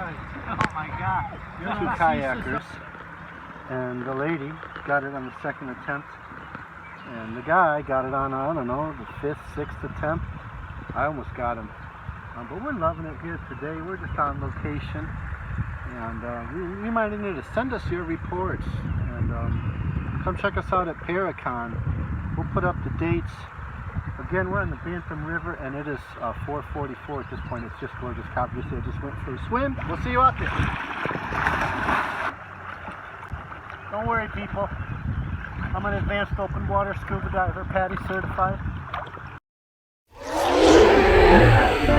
Oh my God. Two kayakers, and the lady got it on the second attempt, and the guy got it on, I don't know, the fifth, sixth attempt. I almost got him. But we're loving it here today. We're just on location, and we reminding you to send us your reports, and come check us out at Paracon. We'll put up the dates. Again, we're on the Bantam River, and it is 4:44 at this point. It's just gorgeous. Obviously, I just went for a swim. We'll see you out there. Don't worry, people. I'm an advanced open water scuba diver, PADI certified.